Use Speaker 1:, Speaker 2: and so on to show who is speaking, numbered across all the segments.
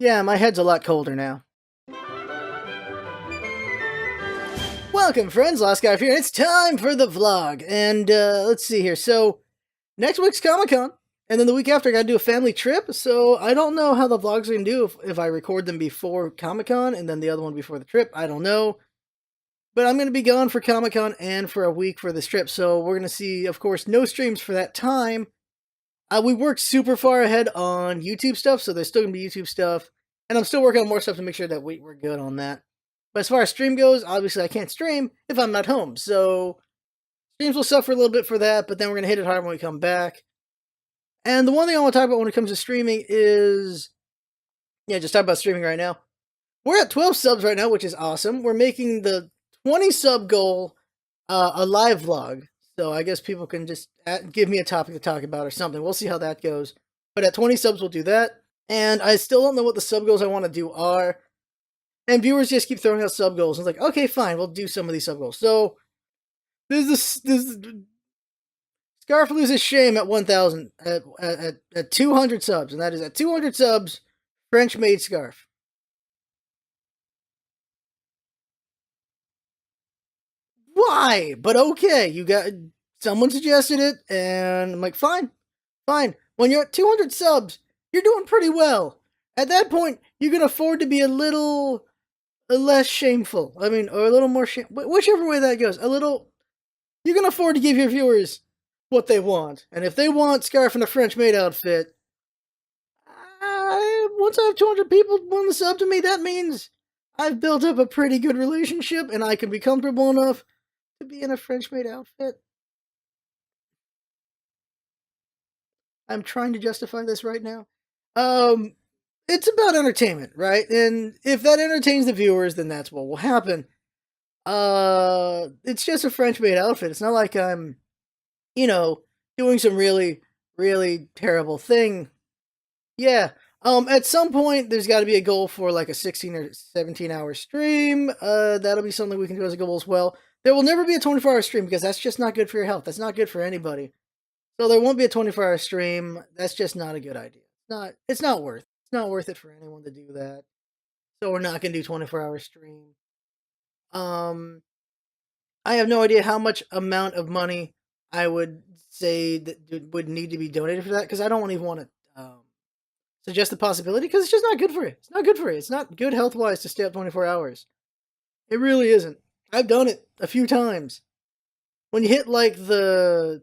Speaker 1: Yeah, my head's a lot colder now. Welcome, friends. Last guy here. It's time for the vlog. And let's see here. So, next week's Comic Con. And then the week after, I got to do a family trip. So, I don't know how the vlogs are going to do if I record them before Comic Con and then the other one before the trip. I don't know. But I'm going to be gone for Comic Con and for a week for this trip. So, we're going to see, of course, no streams for that time. We worked super far ahead on YouTube stuff. So, there's still going to be YouTube stuff. And I'm still working on more stuff to make sure that we're good on that. But as far as stream goes, obviously I can't stream if I'm not home. So streams will suffer a little bit for that, but then we're going to hit it hard when we come back. And the one thing I want to talk about when it comes to streaming is, just talk about streaming right now. We're at 12 subs right now, which is awesome. We're making the 20 sub goal a live vlog. So I guess people can just give me a topic to talk about or something. We'll see how that goes. But at 20 subs, we'll do that. And I still don't know what the sub goals I want to do are. And viewers just keep throwing out sub goals. It's like, okay, fine, we'll do some of these sub goals. So there's Scarf loses shame at 1,000 at 200 subs, and that is at 200 subs, French made scarf. Why? But okay, you got someone suggested it, and I'm like, fine. When you're at 200 subs, you're doing pretty well. At that point, you can afford to be a little less shameful. I mean, or a little more whichever way that goes. A little. You can afford to give your viewers what they want, and if they want Scarf in a French maid outfit, once I have 200 people want to sub to me, that means I've built up a pretty good relationship, and I can be comfortable enough to be in a French maid outfit. I'm trying to justify this right now. It's about entertainment, right? And if that entertains the viewers, then that's what will happen. It's just a French maid outfit. It's not like I'm, doing some really, really terrible thing. Yeah. At some point, there's got to be a goal for like a 16 or 17 hour stream. That'll be something we can do as a goal as well. There will never be a 24-hour stream because that's just not good for your health. That's not good for anybody. So there won't be a 24-hour stream. That's just not a good idea. It's not worth it for anyone to do that. So we're not going to do 24-hour stream. I have no idea how much amount of money I would say that would need to be donated for that because I don't even want to suggest the possibility because it's just not good for you. It's not good for you. It's not good health wise to stay up 24 hours. It really isn't. I've done it a few times. When you hit like in the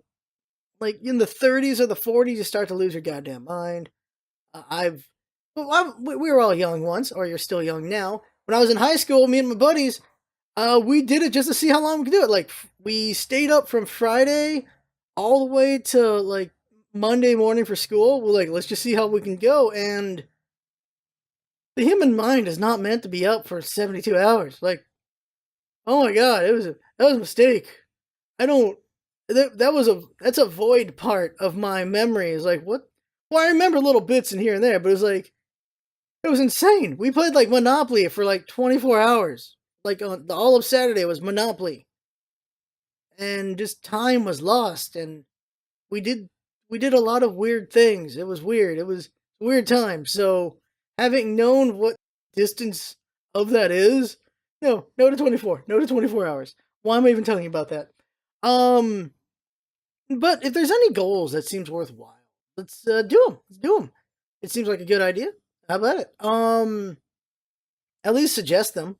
Speaker 1: 30s or the 40s, you start to lose your goddamn mind. We were all young once, or you're still young now. When I was in high school, me and my buddies, we did it just to see how long we could do it. Like, we stayed up from Friday all the way to, like, Monday morning for school. We're like, let's just see how we can go. And the human mind is not meant to be up for 72 hours. Like, oh my god, that was a mistake. That's a void part of my memory. Is like, what? Well, I remember little bits in here and there, but it was like, it was insane. We played, like, Monopoly for, like, 24 hours. Like, all of Saturday was Monopoly. And just time was lost, and we did a lot of weird things. It was weird. It was a weird time. So, having known what distance of that is, no to 24. No to 24 hours. Why am I even telling you about that? But if there's any goals that seems worthwhile, let's do them. Let's do them. It seems like a good idea. How about it? At least suggest them.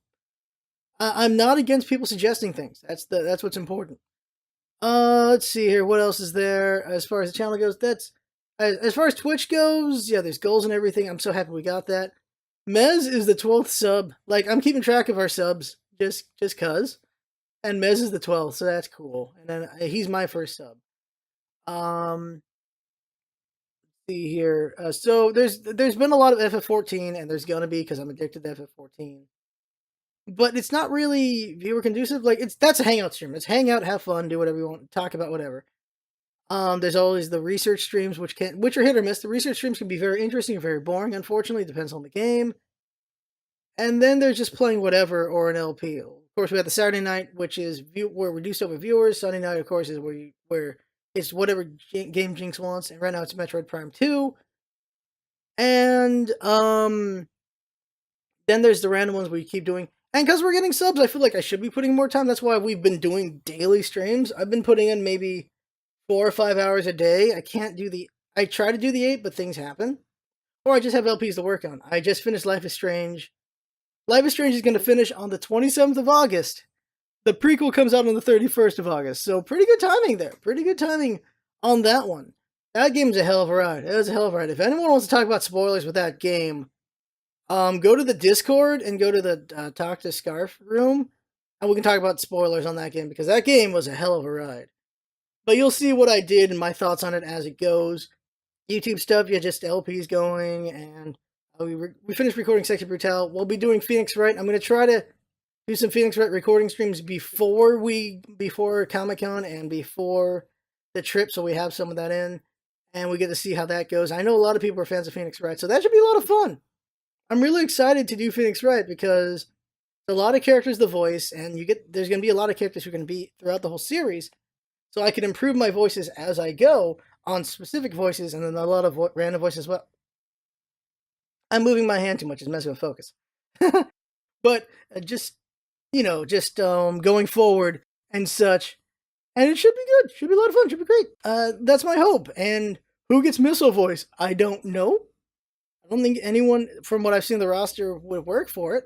Speaker 1: I'm not against people suggesting things. That's what's important. Let's see here. What else is there as far as the channel goes? That's as far as Twitch goes. Yeah, there's goals and everything. I'm so happy we got that. Mez is the 12th sub. Like, I'm keeping track of our subs just cause. And Mez is the 12th, so that's cool. And then he's my first sub. Let's see here. So there's been a lot of FF14, and there's gonna be because I'm addicted to FF14. But it's not really viewer conducive. Like, that's a hangout stream. It's hangout, have fun, do whatever you want, talk about whatever. There's always the research streams, which are hit or miss. The research streams can be very interesting or very boring. Unfortunately, it depends on the game. And then there's just playing whatever or an LP. Of course, we have the Saturday night, which is where we do stuff with viewers. Sunday night, of course, is where it's whatever game Jinx wants. And right now, it's Metroid Prime 2. And Then there's the random ones where you keep doing. And because we're getting subs, I feel like I should be putting more time. That's why we've been doing daily streams. I've been putting in maybe 4 or 5 hours a day. I try to do the 8, but things happen. Or I just have LPs to work on. I just finished Life is Strange. Life is Strange is going to finish on the 27th of August. The prequel comes out on the 31st of August. So pretty good timing there. Pretty good timing on that one. That game's a hell of a ride. It was a hell of a ride. If anyone wants to talk about spoilers with that game, go to the Discord and go to the Talk to Scarf room, and we can talk about spoilers on that game, because that game was a hell of a ride. But you'll see what I did and my thoughts on it as it goes. YouTube stuff, yeah, just LPs going, and we finished recording Sexy Brutal. We'll be doing Phoenix Wright. I'm going to try to do some Phoenix Wright recording streams before Comic-Con and before the trip, so we have some of that in, and we get to see how that goes. I know a lot of people are fans of Phoenix Wright, so that should be a lot of fun. I'm really excited to do Phoenix Wright because a lot of characters to voice, and there's going to be a lot of characters who are going to be throughout the whole series, so I can improve my voices as I go on specific voices, and then a lot of random voices as well. I'm moving my hand too much, it's messing with focus. But just going forward and such, and it should be good. Should be a lot of fun. Should be great. That's my hope. And who gets Missile Voice? I don't know. I don't think anyone, from what I've seen the roster, would work for it.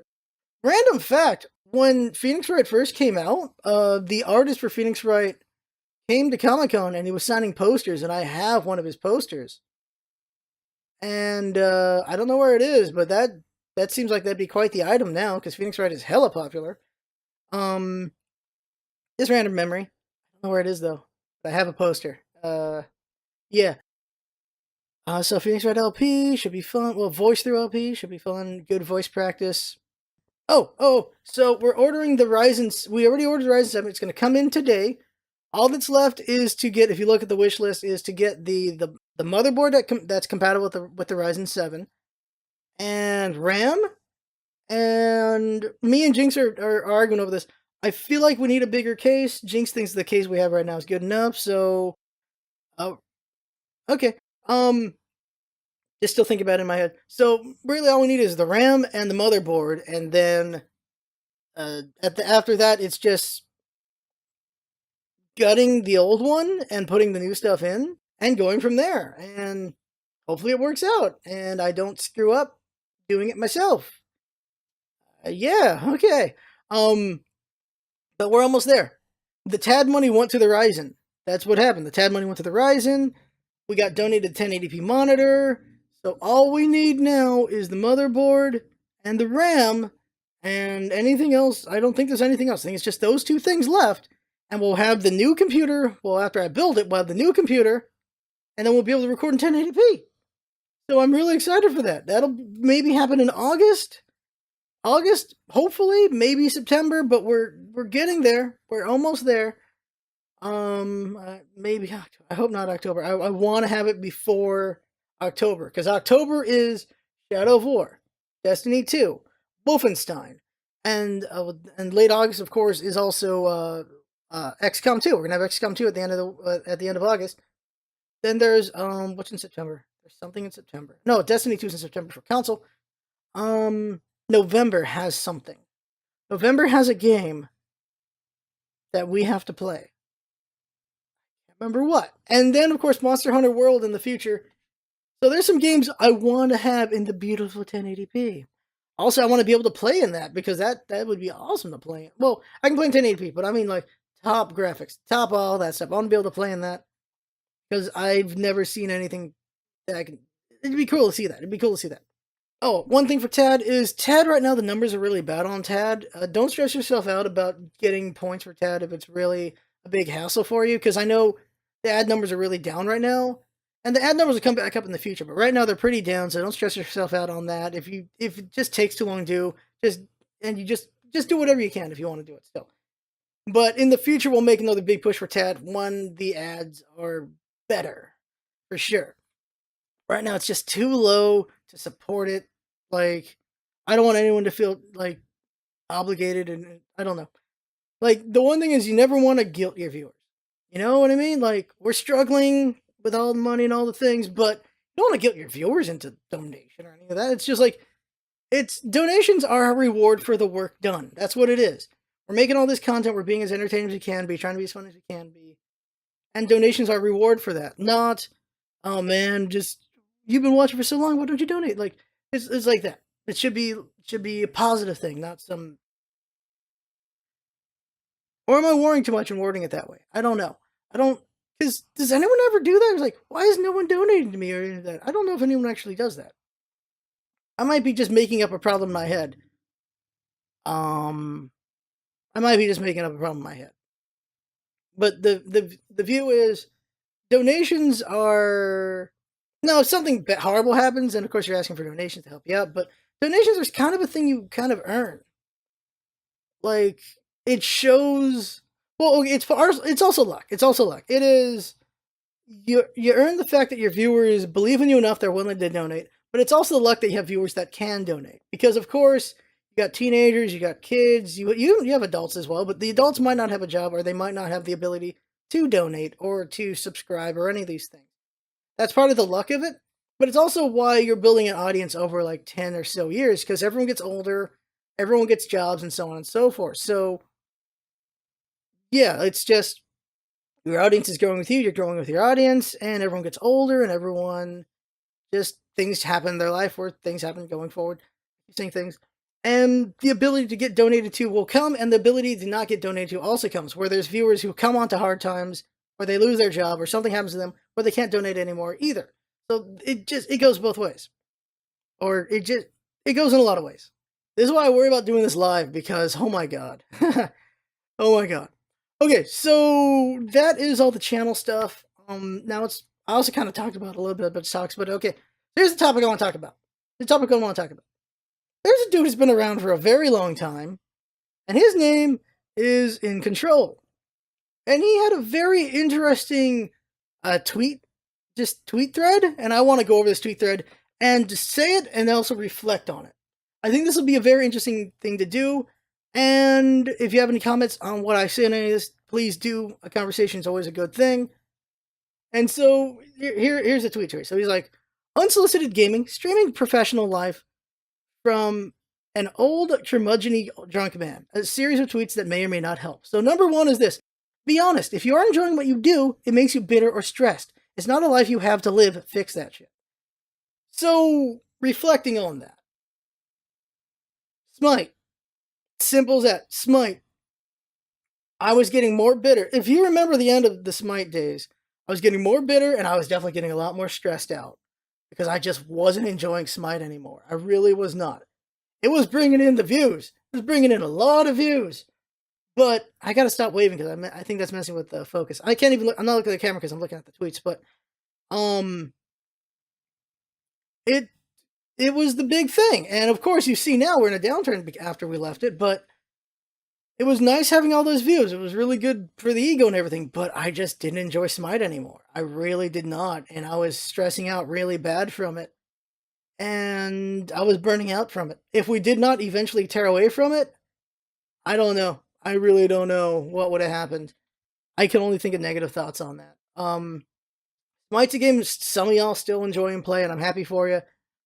Speaker 1: Random fact, when Phoenix Wright first came out, the artist for Phoenix Wright came to Comic-Con and he was signing posters, and I have one of his posters. And I don't know where it is, but that seems like that'd be quite the item now, because Phoenix Wright is hella popular. This random memory. I don't know where it is, though. I have a poster. Yeah. So Phoenix Wright LP should be fun. Well, voice through LP should be fun. Good voice practice. Oh, so we're ordering the Ryzen. We already ordered the Ryzen 7. It's going to come in today. All that's left is to get, if you look at the wish list, is to get the motherboard that's compatible with the Ryzen 7, and RAM. And me and Jinx are arguing over this. I feel like we need a bigger case. Jinx thinks the case we have right now is good enough. So, okay. Just still think about it in my head. So really, all we need is the RAM and the motherboard, and then after that, it's just gutting the old one and putting the new stuff in and going from there. And hopefully it works out and I don't screw up doing it myself. Yeah, okay. But we're almost there. The TAD money went to the Ryzen. That's what happened. The TAD money went to the Ryzen. We got donated 1080p monitor. So all we need now is the motherboard and the RAM, and anything else. I don't think there's anything else. I think it's just those two things left. And we'll have the new computer. Well, after I build it, we'll have the new computer, and then we'll be able to record in 1080p. So I'm really excited for that. That'll maybe happen in August. Hopefully, maybe September, but we're getting there. We're almost there. Maybe October. I hope not October. I want to have it before October, because October is Shadow of War, Destiny 2, Wolfenstein, and late August, of course, is also XCOM 2. We're gonna have XCOM 2 at the end of August. Then there's what's in September? There's something in September. No, Destiny 2 is in September for console. November has something. November has a game that we have to play. Can't remember what. And then, of course, Monster Hunter World in the future. So there's some games I want to have in the beautiful 1080p. Also, I want to be able to play in that, because that would be awesome to play in. Well, I can play in 1080p, but I mean like top graphics, top all that stuff. I want to be able to play in that, because I've never seen anything that I can. It'd be cool to see that. Oh, one thing for TAD is TAD right now, the numbers are really bad on TAD. Don't stress yourself out about getting points for TAD if it's really a big hassle for you, because I know the ad numbers are really down right now. And the ad numbers will come back up in the future, but right now they're pretty down, so don't stress yourself out on that. If it just takes too long to do, just do whatever you can if you want to do it still. But in the future, we'll make another big push for TAD when the ads are better, for sure. Right now, it's just too low to support it. Like, I don't want anyone to feel like obligated, and I don't know. Like, the one thing is, you never want to guilt your viewers. You know what I mean? Like, we're struggling with all the money and all the things, but you don't want to guilt your viewers into donation or any of that. It's just like, It's donations are a reward for the work done. That's what it is. We're making all this content. We're being as entertaining as we can be, trying to be as fun as we can be. And donations are a reward for that. Not, oh man, just you've been watching for so long. Why don't you donate? Like it's like that. It should be a positive thing, not some. Or am I worrying too much and wording it that way? I don't know. I don't. Because does anyone ever do that? It's like, why is no one donating to me or anything like that? I don't know if anyone actually does that. I might be just making up a problem in my head. I might be just making up a problem in my head. But the view is donations are no, if something horrible happens, and of course you're asking for donations to help you out, but donations are kind of a thing you kind of earn. Like it shows well, it's also luck. It's also luck. It is you earn the fact that your viewers believe in you enough they're willing to donate, but it's also the luck that you have viewers that can donate. Because of course, you got teenagers, you got kids, you have adults as well, but the adults might not have a job or they might not have the ability to donate or to subscribe or any of these things. That's part of the luck of it, but it's also why you're building an audience over like 10 or so years because everyone gets older, everyone gets jobs and so on and so forth. So yeah, it's just your audience is growing with you, you're growing with your audience, and everyone gets older, and everyone just things happen in their life where things happen going forward, saying things. And the ability to get donated to will come, and the ability to not get donated to also comes, where there's viewers who come onto hard times, or they lose their job, or something happens to them, where they can't donate anymore either. So it goes both ways. Or it goes in a lot of ways. This is why I worry about doing this live, because oh my god. Oh my god. Okay, so that is all the channel stuff. Now I also kind of talked about a little bit about stocks, but okay. Here's the topic I want to talk about. The topic I want to talk about. There's a dude who's been around for a very long time, and his name is iNcontroL. And he had a very interesting tweet thread, and I want to go over this tweet thread and just say it and also reflect on it. I think this will be a very interesting thing to do. And if you have any comments on what I say in any of this, please do. A conversation is always a good thing. And so here's a tweet to it. So he's like, unsolicited gaming, streaming professional life from an old curmudgeon drunk man. A series of tweets that may or may not help. So number one is this. Be honest. If you are enjoying what you do, it makes you bitter or stressed. It's not a life you have to live. Fix that shit. So reflecting on that. Smite. Simple as that. Smite. I was getting more bitter. If you remember the end of the Smite days, I was getting more bitter and I was definitely getting a lot more stressed out because I just wasn't enjoying Smite anymore. I really was not. It was bringing in the views. It was bringing in a lot of views. But I got to stop waving because I think that's messing with the focus. I can't even look. I'm not looking at the camera because I'm looking at the tweets. But it was the big thing. And of course, you see now we're in a downturn after we left it. But it was nice having all those views. It was really good for the ego and everything. But I just didn't enjoy Smite anymore. I really did not. And I was stressing out really bad from it. And I was burning out from it. If we did not eventually tear away from it, I don't know. I really don't know what would have happened. I can only think of negative thoughts on that. Smite's a game some of y'all still enjoy and play, and I'm happy for you.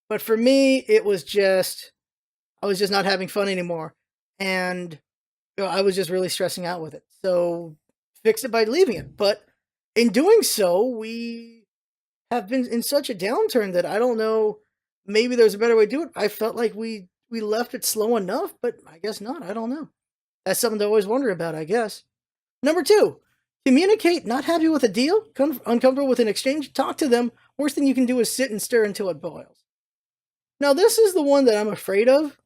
Speaker 1: But for me, it was just, I was just not having fun anymore. And I was just really stressing out with it. So fix it by leaving it. But in doing so, we have been in such a downturn that I don't know, maybe there's a better way to do it. I felt like we left it slow enough, but I guess not. I don't know. That's something to always wonder about, I guess. Number 2, communicate. Not happy with a deal, uncomfortable with an exchange, talk to them. Worst thing you can do is sit and stir until it boils. Now, this is the one that I'm afraid of.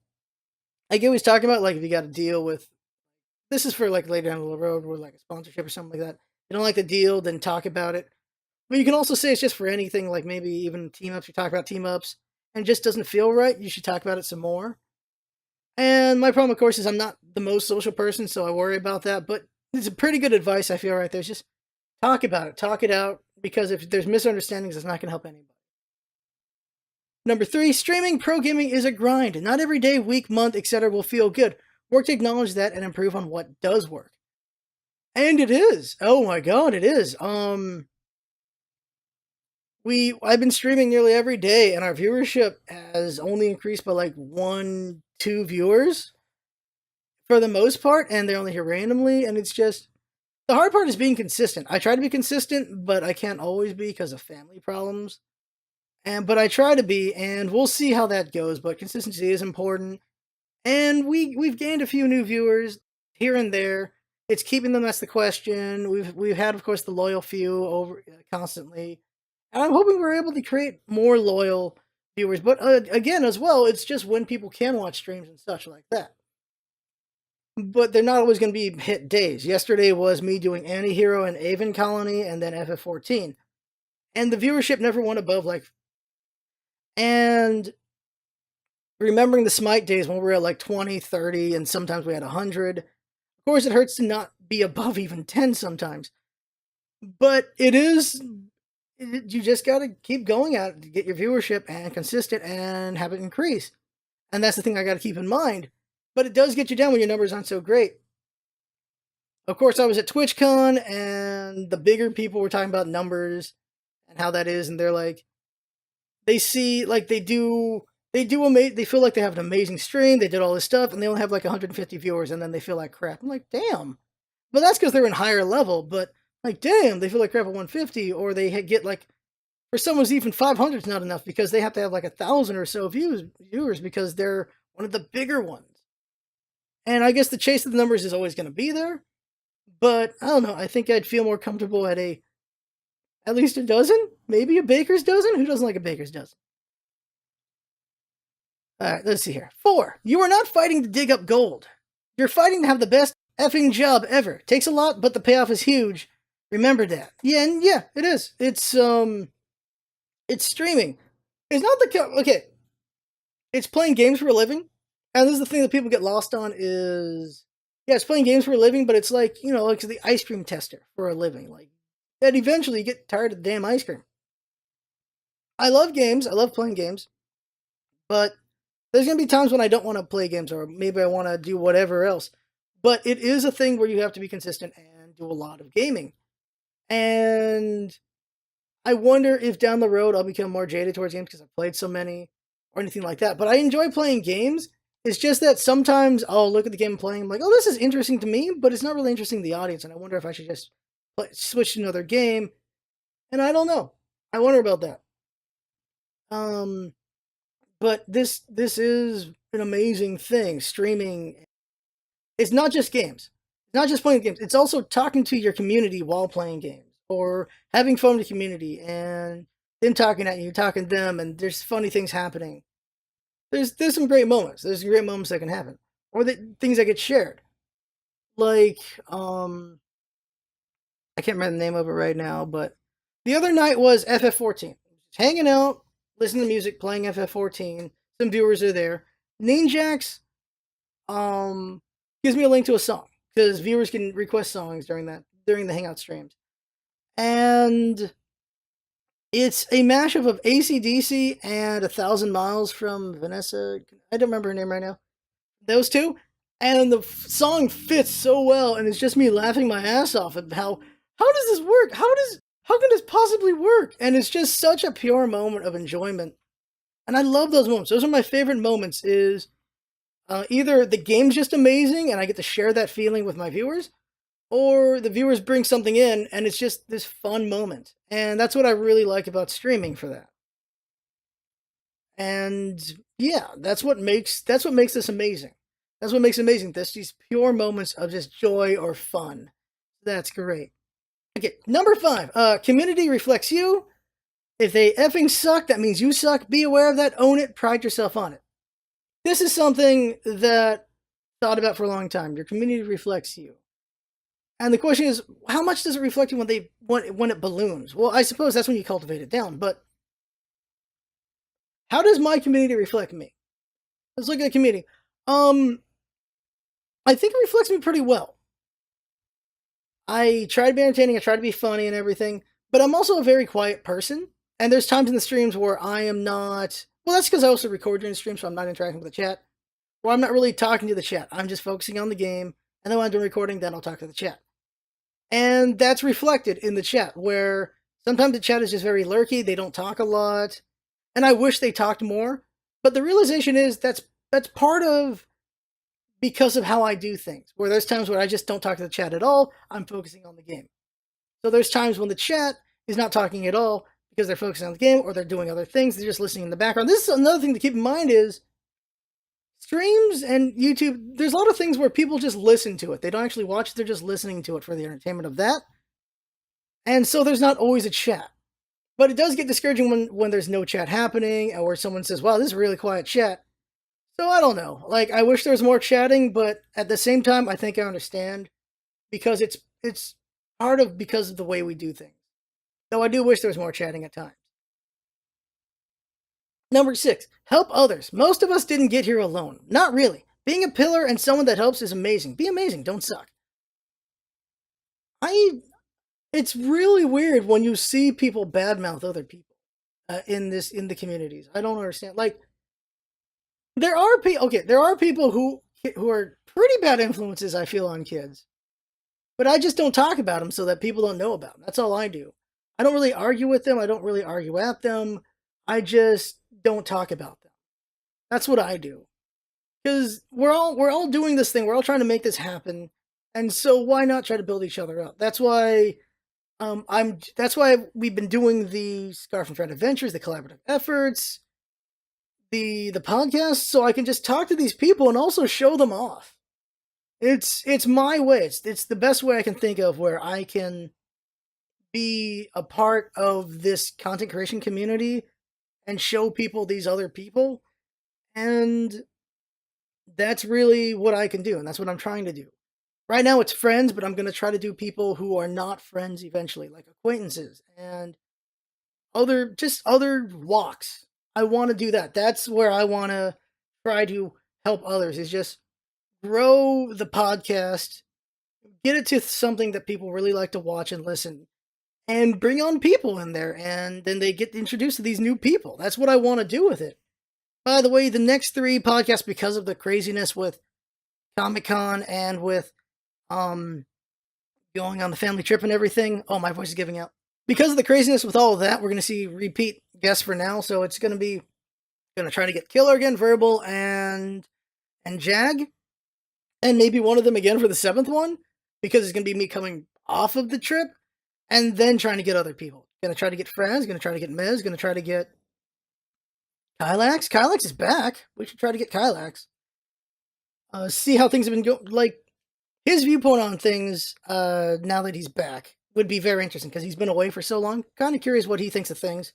Speaker 1: I get what he's talking about, like if you got to deal with, this is for like later down the road or like a sponsorship or something like that. You don't like the deal, then talk about it. But you can also say it's just for anything, like maybe even team ups. You talk about team ups and it just doesn't feel right. You should talk about it some more. And my problem, of course, is I'm not the most social person, so I worry about that. But it's a pretty good advice, I feel, right there. Just talk about it. Talk it out. Because if there's misunderstandings, it's not going to help anybody. Number 3, streaming pro gaming is a grind. Not every day, week, month, etc. will feel good. Work to acknowledge that and improve on what does work. And it is. Oh my god, it is. I've been streaming nearly every day, and our viewership has only increased by like 1, 2 viewers for the most part, and they're only here randomly, and it's just the hard part is being consistent. I try to be consistent, but I can't always be because of family problems. But I try to be, and we'll see how that goes. But consistency is important, and we've gained a few new viewers here and there. It's keeping them. That's the question. We've had, of course, the loyal few over constantly, and I'm hoping we're able to create more loyal viewers. But again, as well, it's just when people can watch streams and such like that. But they're not always going to be hit days. Yesterday was me doing Anti-Hero and Avon Colony, and then FF14, and the viewership never went above like. And remembering the Smite days when we were at like 20, 30, and sometimes we had 100. Of course, it hurts to not be above even 10 sometimes. But you just got to keep going at it to get your viewership and consistent and have it increase. And that's the thing I got to keep in mind. But it does get you down when your numbers aren't so great. Of course, I was at TwitchCon, and the bigger people were talking about numbers and how that is, and they're like, they see, like, they feel like they have an amazing stream, they did all this stuff, and they only have like 150 viewers, and then they feel like crap. I'm like, damn. But that's because they're in higher level, but like, damn, they feel like crap at 150, or they get like, for some was even 500 is not enough because they have to have like 1,000 or so viewers because they're one of the bigger ones. And I guess the chase of the numbers is always going to be there, but I don't know. I think I'd feel more comfortable at least a dozen, maybe a baker's dozen. Who doesn't like a baker's dozen? All right, let's see here. 4. You are not fighting to dig up gold. You're fighting to have the best effing job ever. Takes a lot, but the payoff is huge. Remember that. Yeah, and yeah, it is. It's streaming. It's not okay. It's playing games for a living, and this is the thing that people get lost on is, yeah, it's playing games for a living, but it's like, like the ice cream tester for a living. Like, that eventually you get tired of the damn ice cream. I love games. I love playing games, but there's going to be times when I don't want to play games, or maybe I want to do whatever else. But it is a thing where you have to be consistent and do a lot of gaming. And I wonder if down the road I'll become more jaded towards games because I've played so many or anything like that. But I enjoy playing games. It's just that sometimes I'll look at the game I'm playing, I'm like, oh, this is interesting to me, but it's not really interesting to the audience. And I wonder if I should just switch to another game. And I don't know. I wonder about that. But this is an amazing thing. Streaming, it's not just games. It's not just playing games. It's also talking to your community while playing games, or having fun with the community and them talking at you, talking to them, and there's funny things happening. There's some great moments. There's great moments that can happen, or things that get shared. Like I can't remember the name of it right now, but the other night was FF14. Just hanging out, listening to music, playing FF14. Some viewers are there. Ninjax gives me a link to a song because viewers can request songs during the hangout streams, and it's a mashup of AC/DC and 1,000 Miles from Vanessa. I don't remember her name right now. Those two, and the song fits so well, and it's just me laughing my ass off at how does this work? How can this possibly work? And it's just such a pure moment of enjoyment. And I love those moments. Those are my favorite moments, is either the game's just amazing and I get to share that feeling with my viewers, or the viewers bring something in and it's just this fun moment. And that's what I really like about streaming for that. And yeah, that's what makes this amazing. That's what makes it amazing. That's these pure moments of just joy or fun. That's great. Okay, number 5. Community reflects you. If they effing suck, that means you suck. Be aware of that. Own it. Pride yourself on it. This is something that I thought about for a long time. Your community reflects you. And the question is, how much does it reflect you when it balloons? Well, I suppose that's when you cultivate it down. But how does my community reflect me? Let's look at the community. I think it reflects me pretty well. I try to be entertaining, I try to be funny and everything, but I'm also a very quiet person. And there's times in the streams where I am not, well, that's because I also record during the stream, so I'm not interacting with the chat. Or I'm not really talking to the chat. I'm just focusing on the game, and then when I'm doing recording, then I'll talk to the chat. And that's reflected in the chat, where Sometimes the chat is just very lurky, they don't talk a lot, and I wish they talked more, but the realization is that's part of because of how I do things, where there's times where I just don't talk to the chat at all, I'm focusing on the game. So there's times when the chat is not talking at all because they're focusing on the game or they're doing other things, they're just listening in the background. This is another thing to keep in mind is streams and YouTube, there's a lot of things where people just listen to it. They don't actually watch it, they're just listening to it for the entertainment of that. And so there's not always a chat. But it does get discouraging when there's no chat happening or someone says, wow, this is a really quiet chat. So I don't know. Like, I wish there was more chatting, but at the same time, I think I understand because it's part of because of the way we do things. Though I do wish there was more chatting at times. Number 6, help others. Most of us didn't get here alone. Not really. Being a pillar and someone that helps is amazing. Be amazing, don't suck. It's really weird when you see people badmouth other people in the communities. I don't understand. Like, there are people who are pretty bad influences, I feel, on kids. But I just don't talk about them so that people don't know about them. That's all I do. I don't really argue with them. I don't really argue at them. I just don't talk about them. That's what I do. Because we're all doing this thing. We're all trying to make this happen. And so why not try to build each other up? That's why that's why we've been doing the Scarf and Friend Adventures, the collaborative efforts, the podcast, so I can just talk to these people and also show them off. It's my way. It's the best way I can think of where I can be a part of this content creation community and show people these other people. And that's really what I can do, and that's what I'm trying to do. Right now it's friends, but I'm going to try to do people who are not friends eventually, like acquaintances and other walks. I want to do that. That's where I want to try to help others, is just grow the podcast, get it to something that people really like to watch and listen, and bring on people in there, and then they get introduced to these new people. That's what I want to do with it. By the way, the next 3 podcasts, because of the craziness with Comic-Con and with going on the family trip and everything. Oh, my voice is giving out. Because of the craziness with all of that, we're going to see repeat guests for now. So it's going to try to get Killer again, Verbal, and Jag. And maybe one of them again for the 7th one. Because it's going to be me coming off of the trip. And then trying to get other people. Going to try to get Friends. Going to try to get Miz. Going to try to get Kylax. Kylax is back. We should try to get Kylax. See how things have been going. Like, his viewpoint on things, now that he's back, would be very interesting, because he's been away for so long. Kind of curious what he thinks of things.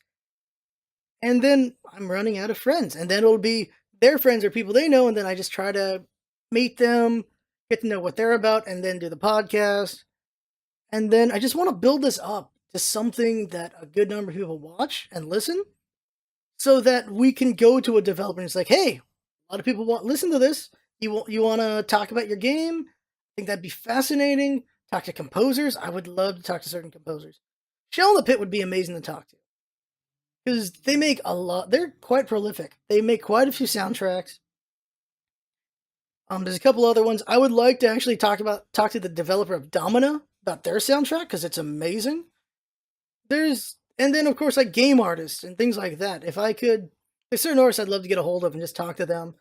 Speaker 1: And then I'm running out of friends, and then it'll be their friends or people they know, and then I just try to meet them, get to know what they're about, and then do the podcast. And then I just want to build this up to something that a good number of people watch and listen, so that we can go to a developer and it's like, hey, a lot of people listen to this. You want to talk about your game? I think that'd be fascinating. Talk to composers. I would love to talk to certain composers. Shell in the Pit would be amazing to talk to, because they make a lot. They're quite prolific. They make quite a few soundtracks. There's a couple other ones. I would like to actually talk to the developer of Domina about their soundtrack, because it's amazing. And then of course, like, game artists and things like that. If I could, there's certain artists I'd love to get a hold of and just talk to them.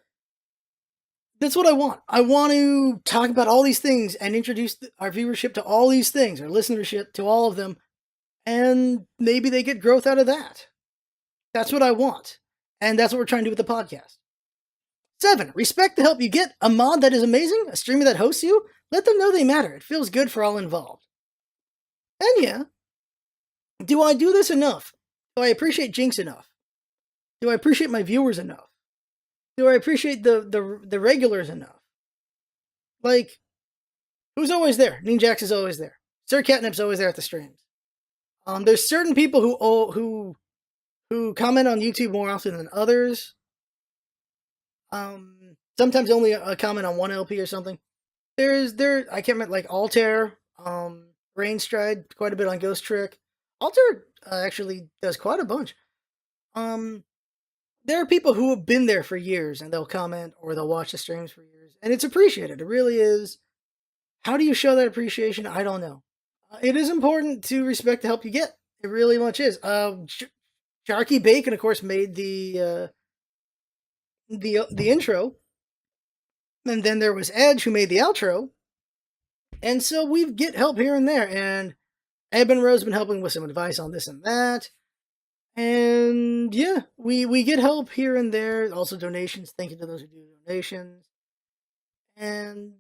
Speaker 1: That's what I want. I want to talk about all these things and introduce our viewership to all these things, our listenership to all of them, and maybe they get growth out of that. That's what I want. And that's what we're trying to do with the podcast. 7, respect the help you get. A mod that is amazing, a streamer that hosts you, let them know they matter. It feels good for all involved. And yeah, do I do this enough? Do I appreciate Jinx enough? Do I appreciate my viewers enough? Do I appreciate the regulars enough? Like, who's always there? Ninjax is always there. Sir Catnip's always there at the streams. There's certain people who comment on YouTube more often than others. Sometimes only a comment on one LP or something. I can't remember, like Altair, Rainstride, quite a bit on Ghost Trick. Altair actually does quite a bunch. There are people who have been there for years, and they'll comment or they'll watch the streams for years, and it's appreciated. It really is. How do you show that appreciation? I don't know. It is important to respect the help you get, It really much is. Sharky Bacon, of course, made the intro, and then there was Edge who made the outro, and so we get help here and there. And Eben Rose been helping with some advice on this and that. And yeah, we get help here and there. Also donations. Thank you to those who do donations. And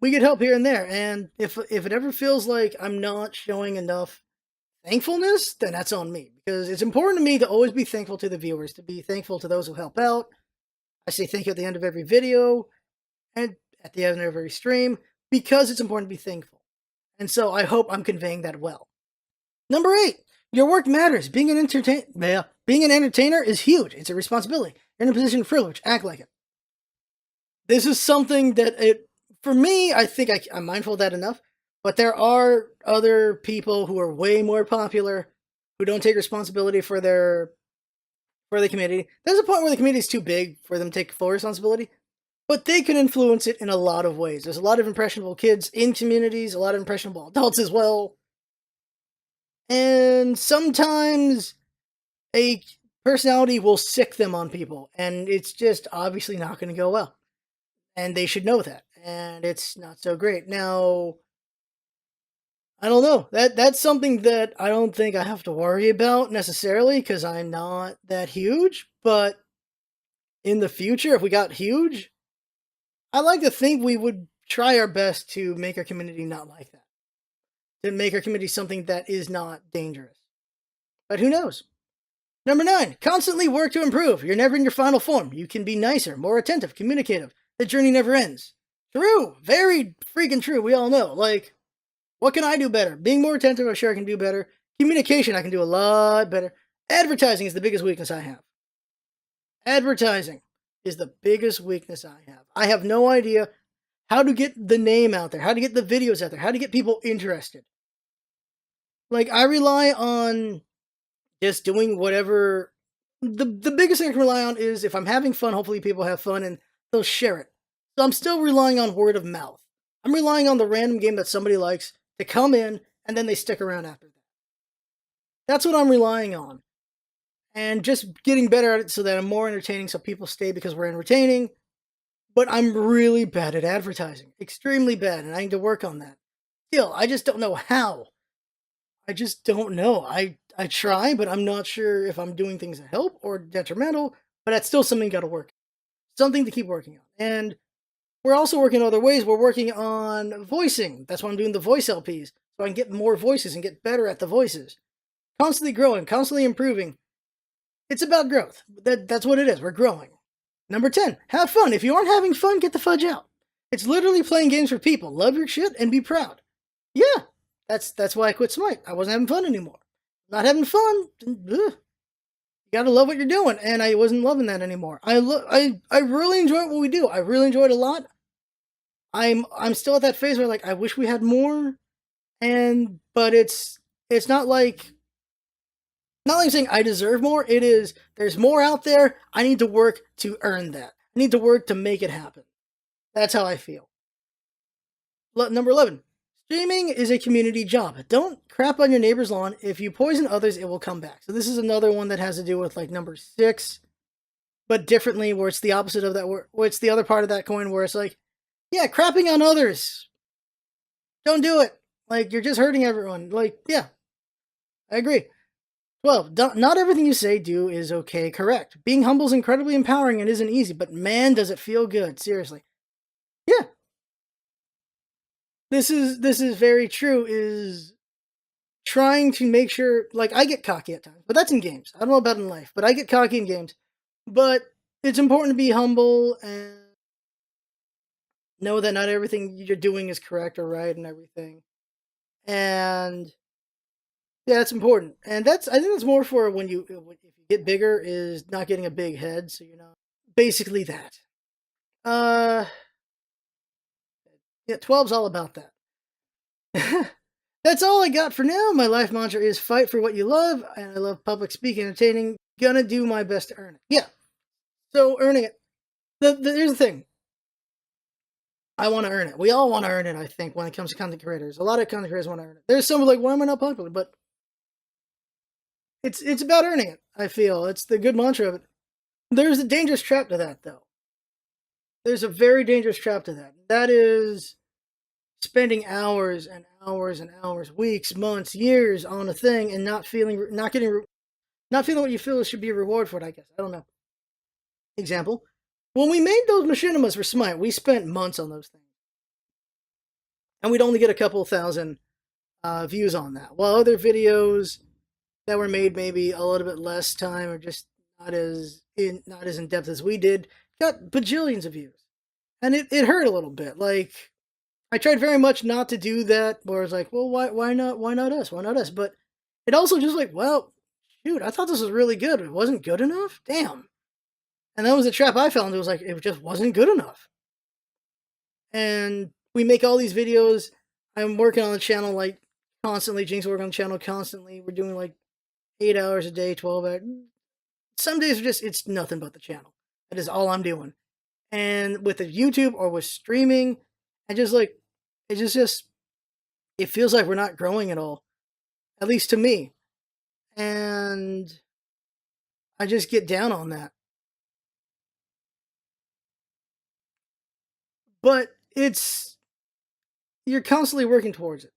Speaker 1: we get help here and there. And if it ever feels like I'm not showing enough thankfulness, then that's on me. Because it's important to me to always be thankful to the viewers, to be thankful to those who help out. I say thank you at the end of every video and at the end of every stream, because it's important to be thankful. And so I hope I'm conveying that well. Number 8, your work matters. Being an entertainer is huge. It's a responsibility. You're in a position of privilege. Act like it. This is something that for me, I think I'm mindful of that enough. But there are other people who are way more popular who don't take responsibility for the community. There's a point where the community is too big for them to take full responsibility, but they can influence it in a lot of ways. There's a lot of impressionable kids in communities, a lot of impressionable adults as well. And sometimes a personality will sick them on people, and it's just obviously not going to go well. And they should know that, and it's not so great. Now, I don't know. That's something that I don't think I have to worry about necessarily, because I'm not that huge. But in the future, if we got huge, I like to think we would try our best to make our community not like that. To make our community something that is not dangerous. But who knows? Number 9, constantly work to improve. You're never in your final form. You can be nicer, more attentive, communicative. The journey never ends. True. Very freaking true. We all know. Like, what can I do better? Being more attentive, I'm sure I can do better. Communication, I can do a lot better. Advertising is the biggest weakness I have. Advertising is the biggest weakness I have. I have no idea how to get the name out there, how to get the videos out there, how to get people interested. Like, I rely on just doing whatever. The biggest thing I can rely on is if I'm having fun, hopefully people have fun and they'll share it. So I'm still relying on word of mouth. I'm relying on the random game that somebody likes to come in, and then they stick around after that. That's what I'm relying on. And just getting better at it so that I'm more entertaining, so people stay because we're entertaining. But I'm really bad at advertising. Extremely bad, and I need to work on that. Still, I just don't know how. I just don't know. I try, but I'm not sure if I'm doing things that help or detrimental, but that's still something you gotta work. Something to keep working on. And we're also working in other ways. We're working on voicing. That's why I'm doing the voice LPs, so I can get more voices and get better at the voices. Constantly growing, constantly improving. It's about growth. That's what it is. We're growing. Number 10, have fun. If you aren't having fun, get the fudge out. It's literally playing games for people. Love your shit and be proud. Yeah, that's why I quit Smite. I wasn't having fun anymore. Not having fun. You gotta love what you're doing, and I wasn't loving that anymore. I really enjoy what we do. I really enjoy it a lot. I'm still at that phase where, like, I wish we had more, but it's not like I'm saying I deserve more. It is, there's more out there. I need to work to earn that. I need to work to make it happen. That's how I feel. Number 11, streaming is a community job. Don't crap on your neighbor's lawn. If you poison others, it will come back. So this is another one that has to do with, like, number 6, but differently, where it's the opposite of that, where it's the other part of that coin, where it's like, yeah, crapping on others. Don't do it. Like, you're just hurting everyone. Like, yeah, I agree. 12, not everything you say, do is okay, correct. Being humble is incredibly empowering and isn't easy, but man, does it feel good. Seriously. Yeah. This is very true, is trying to make sure, like, I get cocky at times, but that's in games. I don't know about in life, but I get cocky in games. But it's important to be humble and know that not everything you're doing is correct or right and everything. And yeah, that's important. And I think that's more for when if you get bigger, is not getting a big head, so you're not basically that. Yeah, 12's all about that. That's all I got for now. My life mantra is fight for what you love, and I love public speaking, entertaining. Gonna do my best to earn it. Yeah. So earning it. Here's the thing. I want to earn it. We all want to earn it, I think, when it comes to content creators. A lot of content creators want to earn it. There's some like, why am I not popular? But It's about earning it, I feel. It's the good mantra of it. There's a dangerous trap to that, though. There's a very dangerous trap to that. That is spending hours and hours and hours, weeks, months, years on a thing and not feeling what you feel should be a reward for it, I guess. I don't know. Example. When we made those machinimas for Smite, we spent months on those things. And we'd only get a couple thousand views on that. While other videos that were made maybe a little bit less time or just not as in depth as we did got bajillions of views. And it hurt a little bit. Like, I tried very much not to do that, where it's like, well, why not us? Why not us? But it also just like, well, shoot, I thought this was really good. It wasn't good enough? Damn. And that was a trap I fell into. It was like, it just wasn't good enough. And we make all these videos. I'm working on the channel like constantly. Jinx working on the channel constantly. We're doing like 8 hours a day, 12 hours. Some days are just, it's nothing but the channel. That is all I'm doing. And with the YouTube or with streaming, I just like, it's just, it feels like we're not growing at all. At least to me. And I just get down on that. But you're constantly working towards it.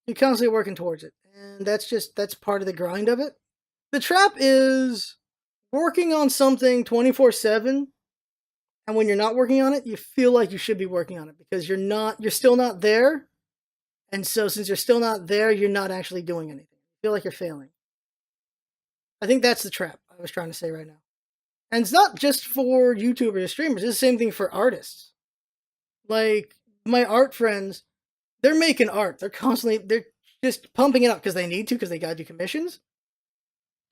Speaker 1: You're constantly working towards it. And that's part of the grind of it. The trap is working on something 24/7. And when you're not working on it, you feel like you should be working on it because you're still not there. And so since you're still not there, you're not actually doing anything. You feel like you're failing. I think that's the trap I was trying to say right now. And it's not just for YouTubers or streamers. It's the same thing for artists. Like, my art friends, they're making art. They're just pumping it up because they need to, because they gotta do commissions.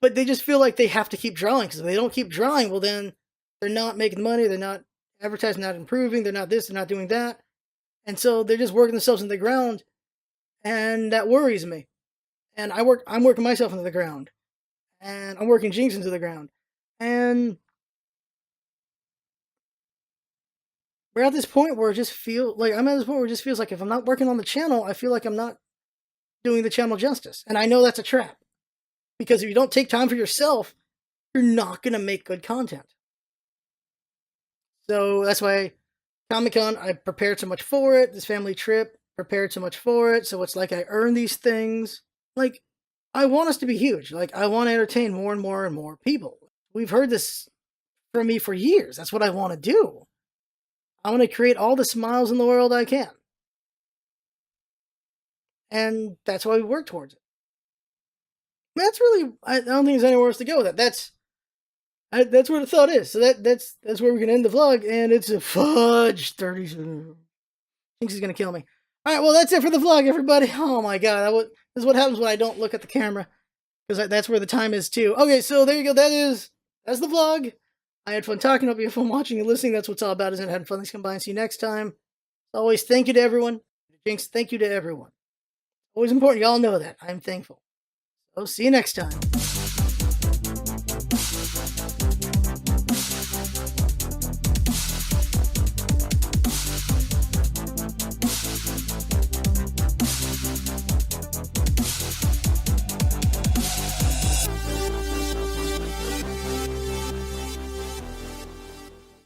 Speaker 1: But they just feel like they have to keep drawing, because if they don't keep drawing, well then, they're not making money, they're not advertising, not improving, they're not this, they're not doing that. And so they're just working themselves into the ground, and that worries me. And I'm working myself into the ground. And I'm working Jinx into the ground. And we're at this point where it just feels like it just feels like if I'm not working on the channel, I feel like I'm not doing the channel justice. And I know that's a trap. Because if you don't take time for yourself, you're not going to make good content. So that's why Comic-Con, I prepared so much for it. This family trip, prepared so much for it. So it's like I earn these things. Like, I want us to be huge. Like, I want to entertain more and more and more people. We've heard this from me for years. That's what I want to do. I want to create all the smiles in the world I can. And that's why we work towards it. That's really, I don't think there's anywhere else to go with that. That's where the thought is. So that's where we can end the vlog. And it's a fudge 37. Jinx is going to kill me. All right, well, that's it for the vlog, everybody. Oh my god, this is what happens when I don't look at the camera. Because that's where the time is, too. Okay, so there you go. That's the vlog. I had fun talking. Hope you had fun watching and listening. That's what's all about, isn't it? Having fun. Thanks, combined. See you next time. As always, thank you to everyone. Jinx, thank you to everyone. Always important. Y'all know that. I'm thankful. So, see you next time.